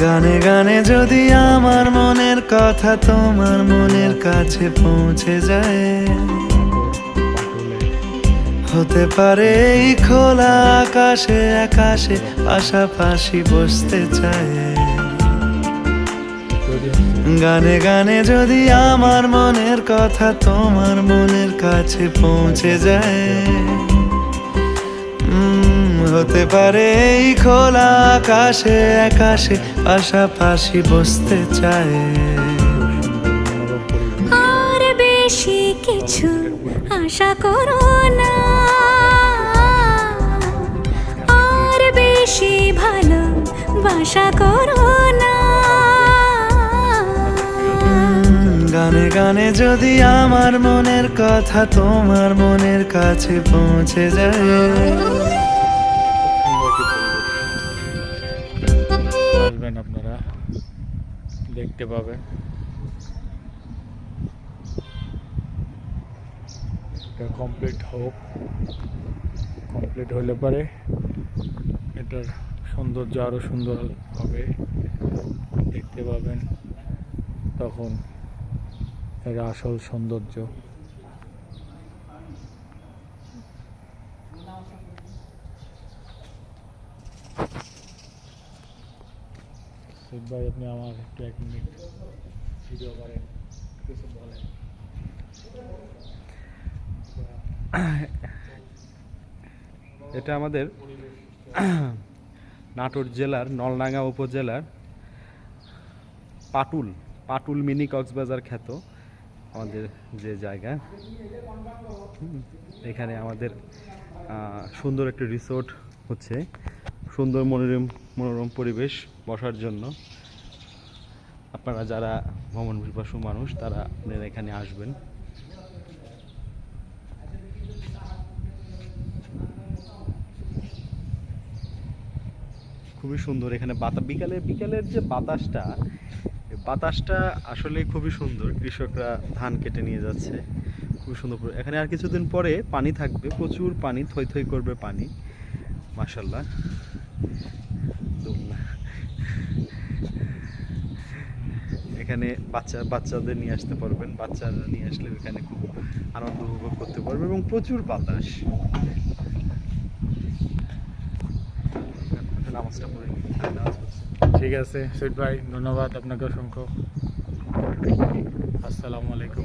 গানে গানে যদি আমার মনের কথা তোমার মনের কাছে পৌঁছে যায়, হতে পারে এই খোলা আকাশে আকাশে পাশাপাশি বসতে চায়। গানে গানে যদি আমার মনের কথা তোমার মনের কাছে পৌঁছে যায়, হতে পারে এই খোলা আকাশে আকাশে পাশাপাশি বসতে চায়। আর বেশি কিছু আশা করো না, আর বেশি ভালোবাসা করো না। গানে গানে যদি আমার মনের কথা তোমার মনের কাছে পৌঁছে যায়। আসবেন, আপনারা দেখতে পাবেন। এটা কমপ্লিট হোক, কমপ্লিট হলে পরে এটার সৌন্দর্য আরো সুন্দর হবে, দেখতে পাবেন তখন এর আসল সৌন্দর্য। ভাই, আপনি আমার একটু 1 মিনিট ভিডিও করেন, কিছু বলেন। এটা আমাদের নাটোর জেলার নলডাঙ্গা উপজেলার পাটুল মিনি কক্সবাজার খ্যাত আমাদের যে জায়গা। এখানে আমাদের সুন্দর একটি রিসোর্ট হচ্ছে, সুন্দর মনোরম পরিবেশ বসার জন্য। আপনারা যারা ভ্রমণ পিপাসু মানুষ তারা আপনারা এখানে আসবেন। খুবই সুন্দর এখানে বিকালের যে বাতাসটা আসলে খুবই সুন্দর। কৃষকরা ধান কেটে নিয়ে যাচ্ছে, খুবই সুন্দর। এখানে আর কিছুদিন পরে পানি থাকবে, প্রচুর পানি, থই থই করবে পানি, মাশাআল্লাহ। এখানে বাচ্চাদের নিয়ে আসতে পারবেন, বাচ্চারা নিয়ে আসলে এখানে খুব আনন্দ উপভোগ করতে পারবে এবং প্রচুর বাতাস। নামাজটা পড়ে ঠিক আছে সৈয়দ ভাই, ধন্যবাদ আপনাকে অসংখ্য। আসসালামু আলাইকুম।